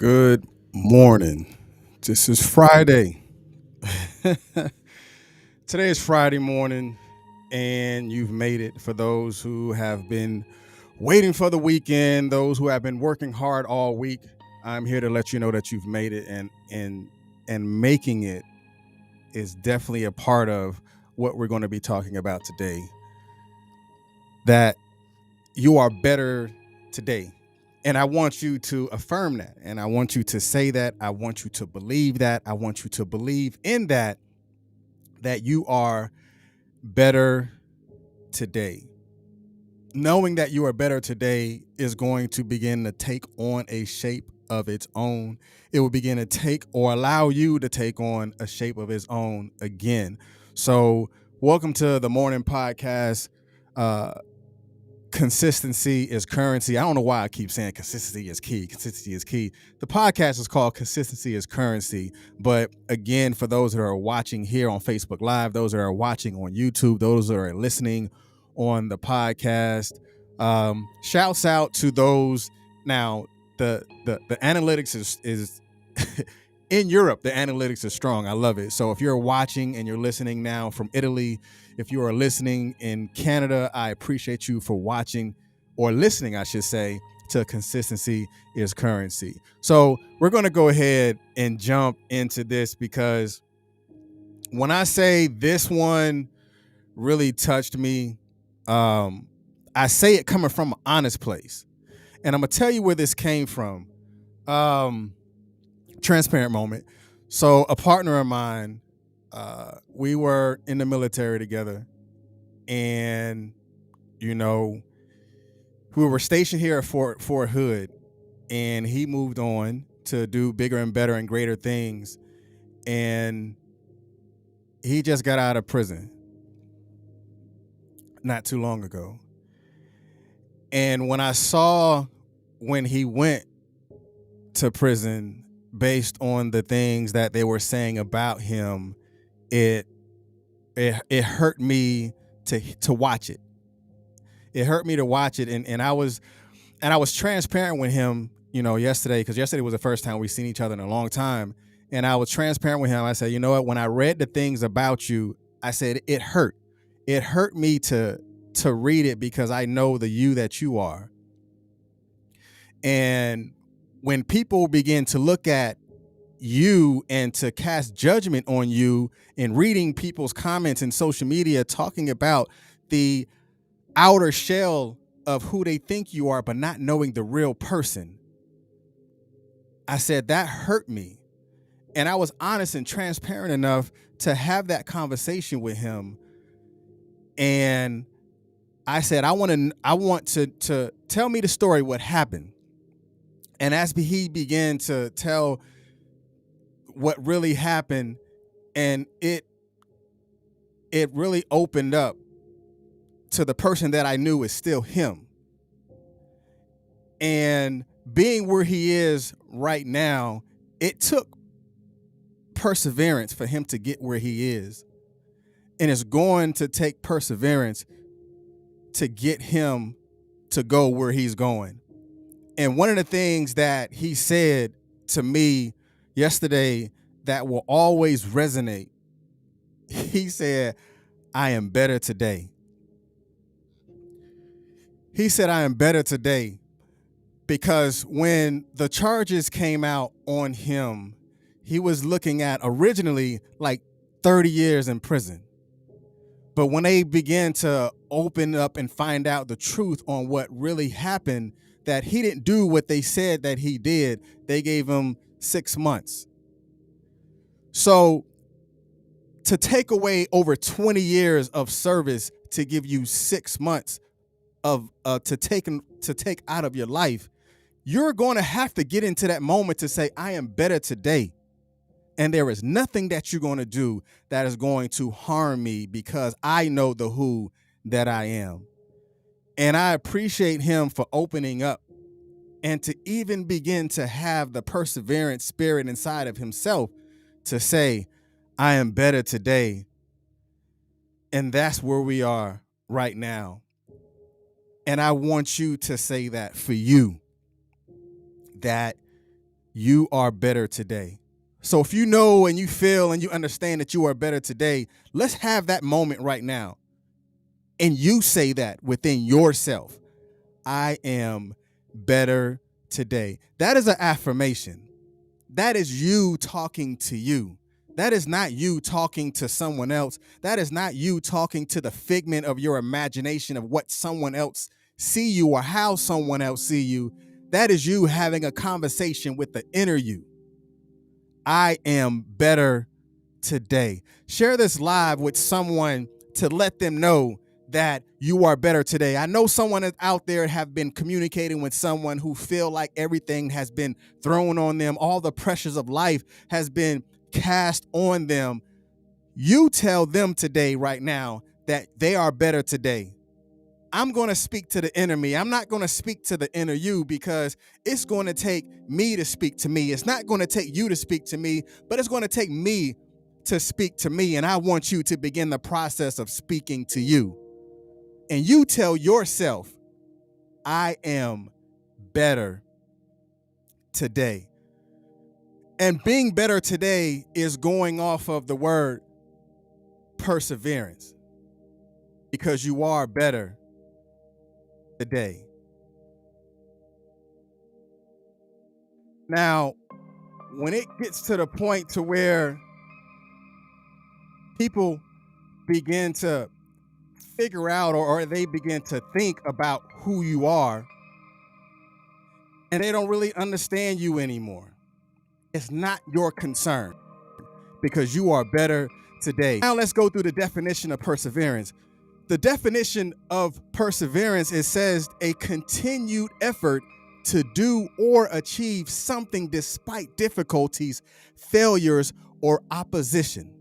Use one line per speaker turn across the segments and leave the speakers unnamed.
Good morning. This is Friday. Today is Friday morning, and you've made it. For those who have been waiting for the weekend, those who have been working hard all week, I'm here to let you know that you've made it, and making it is definitely a part of what we're going to be talking about today. That you are better today. And I want you to affirm that. And I want you to say that. I want you to believe that. I want you to believe in that you are better today. Knowing that you are better today is going to begin to take on a shape of its own. It will begin to take or allow you to take on a shape of its own again. So, welcome to the morning podcast. Consistency is currency. I don't know why I keep saying consistency is key. Consistency is key. The podcast is called Consistency is Currency. But again, for those that are watching here on Facebook Live, those that are watching on YouTube, those that are listening on the podcast, shouts out to those. Now, the analytics is in Europe. The analytics is strong. I love it. So if you're watching and you're listening now from Italy, if you are listening in Canada, I appreciate you for watching or listening, I should say, to Consistency is Currency. So we're going to go ahead and jump into this because when I say this one really touched me, I say it coming from an honest place. And I'm going to tell you where this came from. Transparent moment. So a partner of mine, we were in the military together, and we were stationed here at Fort Hood, and he moved on to do bigger and better and greater things, and he just got out of prison not too long ago. And when I saw when he went to prison, based on the things that they were saying about him, it hurt me to watch it. It hurt me to watch it, and I was transparent with him, yesterday, because yesterday was the first time we've seen each other in a long time, and I was transparent with him. I said, you know what? When I read the things about you, I said it hurt. It hurt me to read it because I know the you that you are, and when people begin to look at you and to cast judgment on you in reading people's comments in social media talking about the outer shell of who they think you are, but not knowing the real person, I said that hurt me. And I was honest and transparent enough to have that conversation with him. And I said, I want to tell me the story, what happened. And as he began to tell what really happened, and it really opened up to the person that I knew is still him. And being where he is right now, it took perseverance for him to get where he is. And it's going to take perseverance to get him to go where he's going. And one of the things that he said to me yesterday that will always resonate, he said, I am better today. He said, I am better today because when the charges came out on him, he was looking at originally like 30 years in prison. But when they began to open up and find out the truth on what really happened, that he didn't do what they said that he did, they gave him 6 months. So to take away over 20 years of service to give you 6 months of to take out of your life, you're going to have to get into that moment to say, I am better today. And there is nothing that you're going to do that is going to harm me because I know the who that I am. And I appreciate him for opening up and to even begin to have the perseverance spirit inside of himself to say, I am better today. And that's where we are right now. And I want you to say that for you, that You are better today. So if you know and you feel and you understand that you are better today, let's have that moment right now. And you say that within yourself. I am better today. That is an affirmation. That is you talking to you. That is not you talking to someone else. That is not you talking to the figment of your imagination of what someone else see you or how someone else see you. That is you having a conversation with the inner you. I am better today. Share this live with someone to let them know that you are better today. I know someone out there have been communicating with someone who feel like everything has been thrown on them. All the pressures of life has been cast on them. You tell them today, right now, that they are better today. I'm going to speak to the inner me. I'm not going to speak to the inner you because it's going to take me to speak to me. It's not going to take you to speak to me, but it's going to take me to speak to me. And I want you to begin the process of speaking to you. And you tell yourself, I am better today. And being better today is going off of the word perseverance, because you are better today. Now, when it gets to the point to where people begin to figure out or they begin to think about who you are and they don't really understand you anymore, it's not your concern because you are better today. Now let's go through the definition of perseverance. The definition of perseverance, it says a continued effort to do or achieve something despite difficulties, failures, or opposition.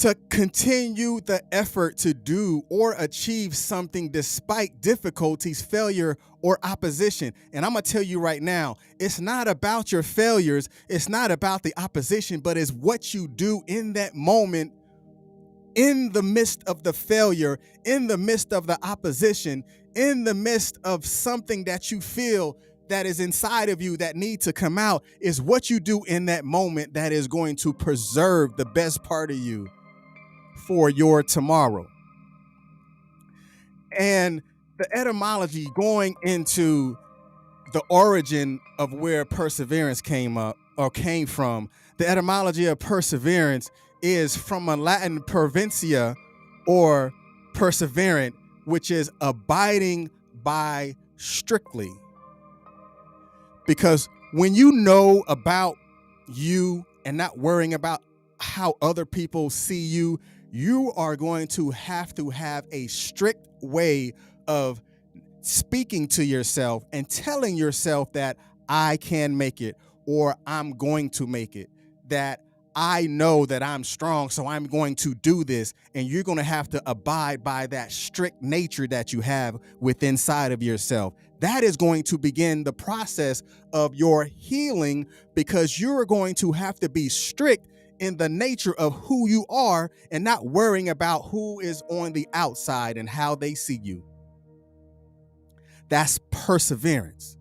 To continue the effort to do or achieve something despite difficulties, failure, or opposition. And I'm going to tell you right now, it's not about your failures. It's not about the opposition, but it's what you do in that moment, in the midst of the failure, in the midst of the opposition, in the midst of something that you feel that is inside of you that needs to come out, is what you do in that moment that is going to preserve the best part of you for your tomorrow. And the etymology, going into the origin of where perseverance came from, the etymology of perseverance is from a Latin perventia, or perseverant, which is abiding by strictly. Because when you know about you and not worrying about how other people see you, you are going to have a strict way of speaking to yourself and telling yourself that I can make it, or I'm going to make it, that I know that I'm strong, so I'm going to do this. And you're going to have to abide by that strict nature that you have within inside of yourself. That is going to begin the process of your healing, because you're going to have to be strict in the nature of who you are and not worrying about who is on the outside and how they see you. That's perseverance.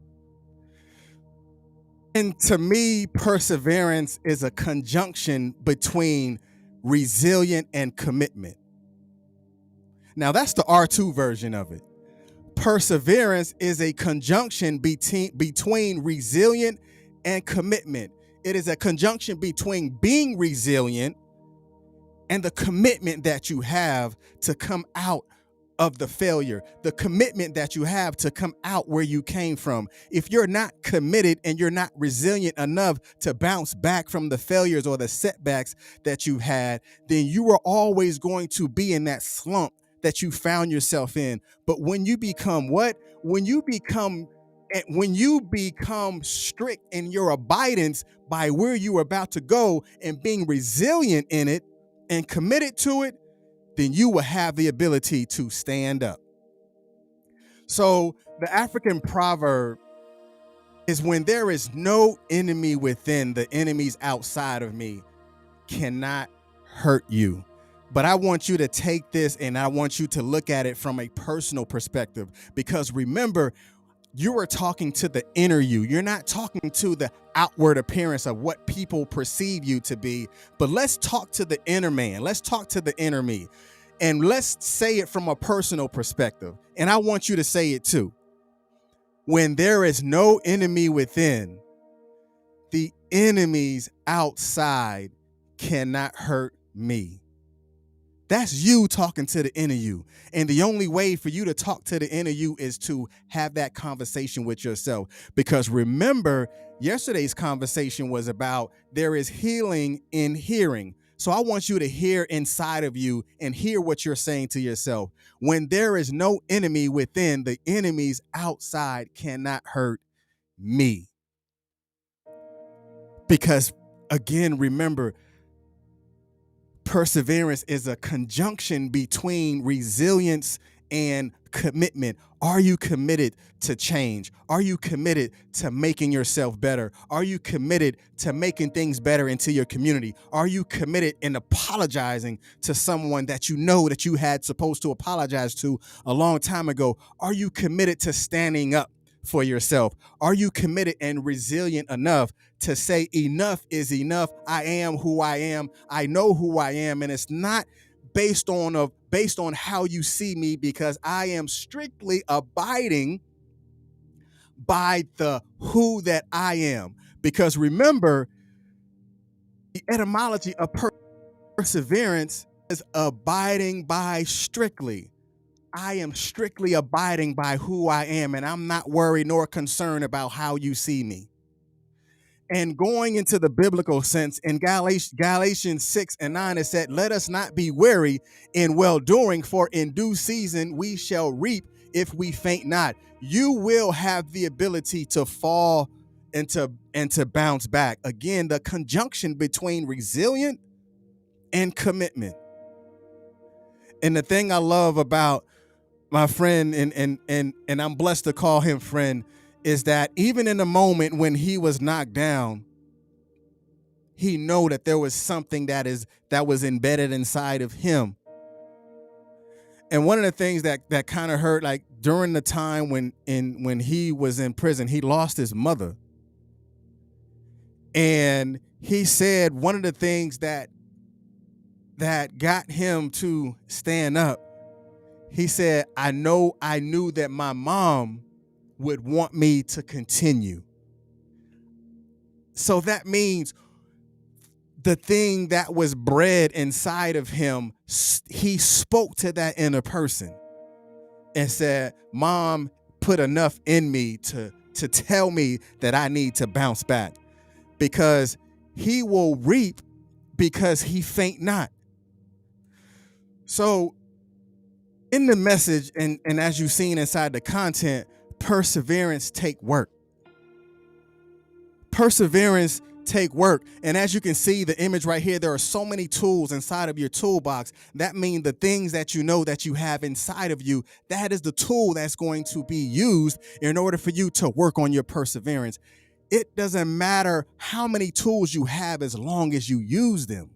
And to me, perseverance is a conjunction between resilient and commitment. Now, that's the R2 version of it. Perseverance is a conjunction between resilient and commitment. It is a conjunction between being resilient and the commitment that you have to come out of the failure, the commitment that you have to come out where you came from. If you're not committed and you're not resilient enough to bounce back from the failures or the setbacks that you've had, then you are always going to be in that slump that you found yourself in. But when you become what? When you become strict in your abidance by where you are about to go and being resilient in it and committed to it, then you will have the ability to stand up. So the African proverb is, when there is no enemy within, the enemies outside of me cannot hurt you. But I want you to take this and I want you to look at it from a personal perspective, because remember, You are talking to the inner you. You're not talking to the outward appearance of what people perceive you to be, but let's talk to the inner man. Let's talk to the inner me. And let's say it from a personal perspective. And I want you to say it too. When there is no enemy within, the enemies outside cannot hurt me. That's you talking to the inner you. And the only way for you to talk to the inner you is to have that conversation with yourself. Because remember, yesterday's conversation was about there is healing in hearing. So I want you to hear inside of you and hear what you're saying to yourself. When there is no enemy within, the enemies outside cannot hurt me. Because again, remember, perseverance is a conjunction between resilience and commitment. Are you committed to change? Are you committed to making yourself better? Are you committed to making things better into your community? Are you committed in apologizing to someone that you know that you had supposed to apologize to a long time ago? Are you committed to standing up for yourself? Are you committed and resilient enough to say enough is enough? I am who I am. I know who I am. And it's not based on how you see me, because I am strictly abiding by the who that I am. Because remember, the etymology of perseverance is abiding by strictly. I am strictly abiding by who I am, and I'm not worried nor concerned about how you see me. And going into the biblical sense, in Galatians 6 and 9, it said, let us not be weary in well-doing, for in due season we shall reap if we faint not. You will have the ability to fall and to bounce back. Again, the conjunction between resilient and commitment. And the thing I love about my friend, and I'm blessed to call him friend, is that even in the moment when he was knocked down, he knew that there was something that was embedded inside of him. And one of the things that kind of hurt, like during the time when he was in prison, he lost his mother. And he said one of the things that got him to stand up, he said, I knew that my mom would want me to continue. So that means the thing that was bred inside of him, he spoke to that inner person and said, Mom put enough in me to tell me that I need to bounce back, because he will reap because he faint not. So in the message, and as you've seen inside the content, perseverance take work. Perseverance take work. And as you can see the image right here, there are so many tools inside of your toolbox. That means the things that you know that you have inside of you, that is the tool that's going to be used in order for you to work on your perseverance. It doesn't matter how many tools you have as long as you use them.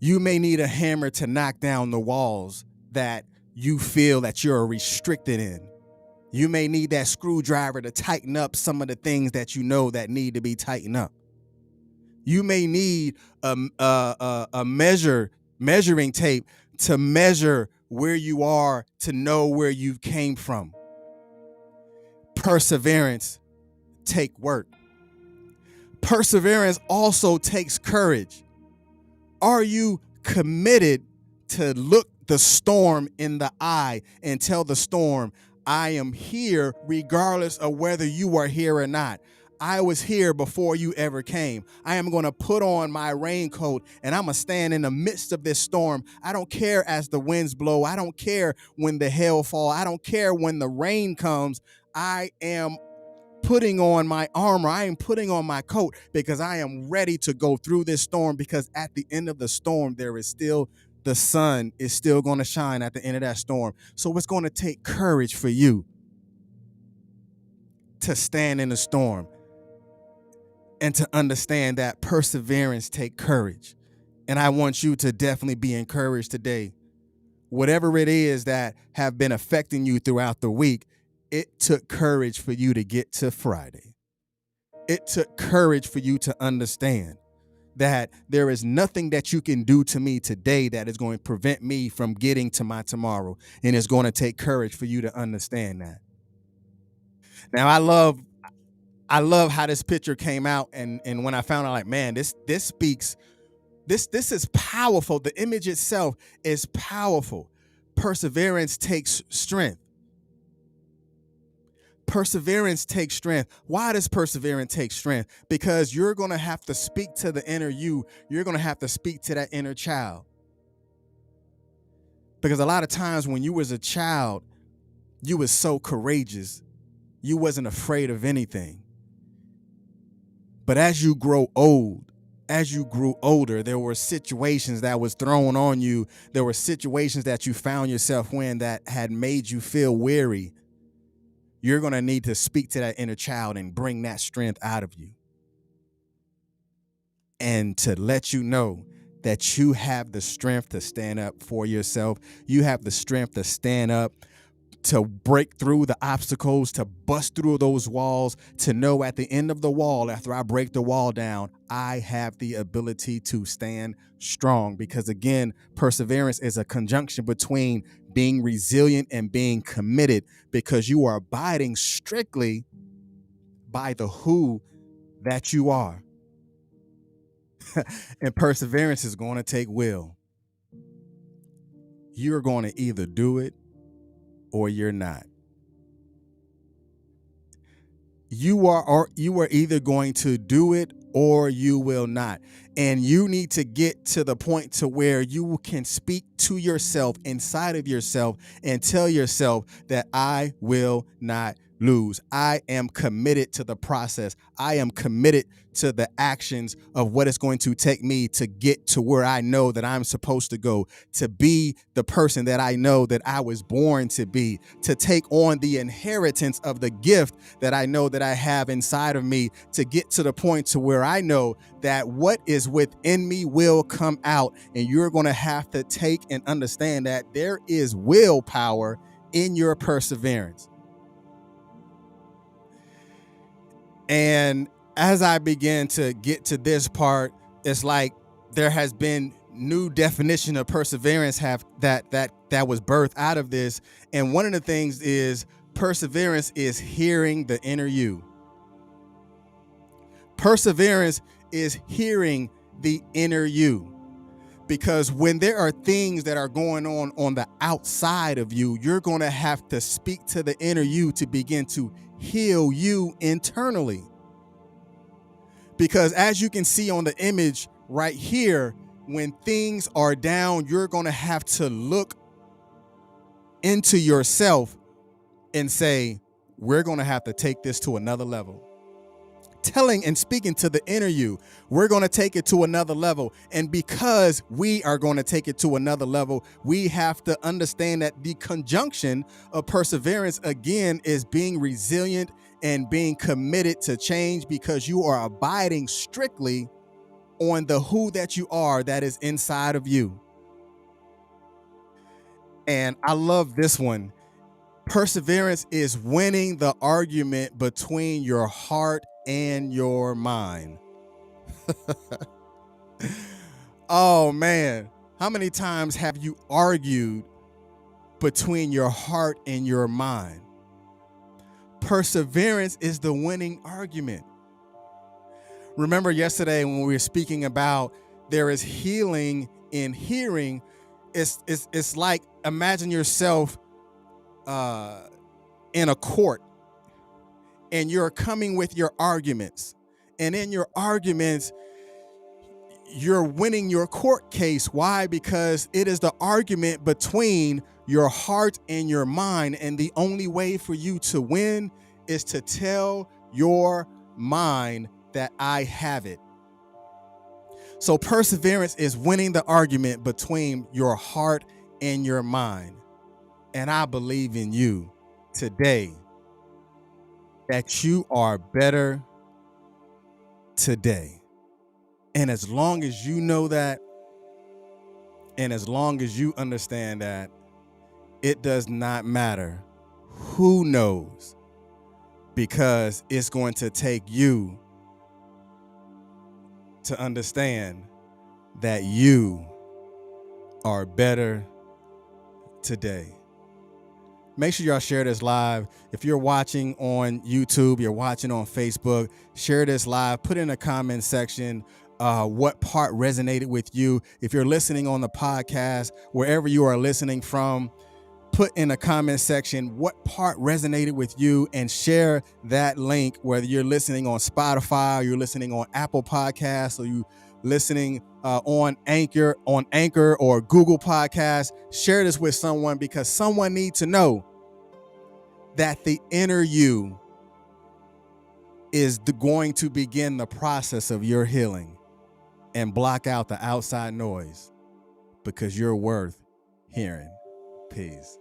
You may need a hammer to knock down the walls that you feel that you're restricted in. You may need that screwdriver to tighten up some of the things that you know that need to be tightened up. You may need a measuring tape to measure where you are, to know where you came from. Perseverance take work. Perseverance also takes courage. Are you committed to look the storm in the eye and tell the storm, I am here regardless of whether you are here or not. I was here before you ever came. I am going to put on my raincoat and I'm going to stand in the midst of this storm. I don't care as the winds blow. I don't care when the hail falls. I don't care when the rain comes. I am putting on my armor. I am putting on my coat because I am ready to go through this storm, because at the end of the storm, the sun is still going to shine at the end of that storm. So it's going to take courage for you to stand in the storm and to understand that perseverance take courage. And I want you to definitely be encouraged today whatever it is that have been affecting you throughout the week, it took courage for you to get to Friday. It took courage for you to understand that there is nothing that you can do to me today that is going to prevent me from getting to my tomorrow. And it's going to take courage for you to understand that. Now, I love how this picture came out, and when I found out, like, man, this speaks, this is powerful. The image itself is powerful. Perseverance takes strength. Perseverance takes strength. Why does perseverance take strength? Because you're going to have to speak to the inner you. You're going to have to speak to that inner child. Because a lot of times when you was a child, you was so courageous. You wasn't afraid of anything. But as you grow old, as you grew older, there were situations that was thrown on you. There were situations that you found yourself in that had made you feel weary. You're going to need to speak to that inner child and bring that strength out of you. And to let you know that you have the strength to stand up for yourself. You have the strength to stand up, to break through the obstacles, to bust through those walls, to know at the end of the wall, after I break the wall down, I have the ability to stand strong. Because again, perseverance is a conjunction between being resilient and being committed, because you are abiding strictly by the who that you are. And perseverance is going to take will. You're going to either do it or you're not. You are either going to do it or you will not. And you need to get to the point to where you can speak to yourself inside of yourself and tell yourself that I will not lose. I am committed to the process. I am committed to the actions of what it's going to take me to get to where I know that I'm supposed to go, to be the person that I know that I was born to be, to take on the inheritance of the gift that I know that I have inside of me, to get to the point to where I know that what is within me will come out. And you're going to have to take and understand that there is willpower in your perseverance. And as I began to get to this part, it's like there has been new definition of perseverance that was birthed out of this. And one of the things is perseverance is hearing the inner you. Perseverance is hearing the inner you. Because when there are things that are going on the outside of you, you're going to have to speak to the inner you to begin to heal you internally. Because as you can see on the image right here, when things are down, you're going to have to look into yourself and say, we're going to have to take this to another level. Telling and speaking to the inner you, we're going to take it to another level. And because we are going to take it to another level, we have to understand that the conjunction of perseverance, again, is being resilient and being committed to change, because you are abiding strictly on the who that you are that is inside of you. And I love this one. Perseverance is winning the argument between your heart and your mind. Oh man, how many times have you argued between your heart and your mind? Perseverance is the winning argument. Remember yesterday when we were speaking about there is healing in hearing. It's like, imagine yourself in a court, and you're coming with your arguments, and in your arguments you're winning your court case. Why? Because it is the argument between your heart and your mind, and the only way for you to win is to tell your mind that I have it. So perseverance is winning the argument between your heart and your mind. And I believe in you today that you are better today. And as long as you know that, and as long as you understand that, It does not matter who knows, because it's going to take you to understand that you are better today. Make sure y'all share this live. If you're watching on YouTube, you're watching on Facebook, share this live. Put in a comment section what part resonated with you. If you're listening on the podcast, wherever you are listening from, put in a comment section what part resonated with you and share that link, whether you're listening on Spotify, or you're listening on Apple Podcasts, or you listening on Anchor or Google Podcasts. Share this with someone, because someone needs to know that the inner you is going to begin the process of your healing and block out the outside noise, because you're worth hearing. Peace.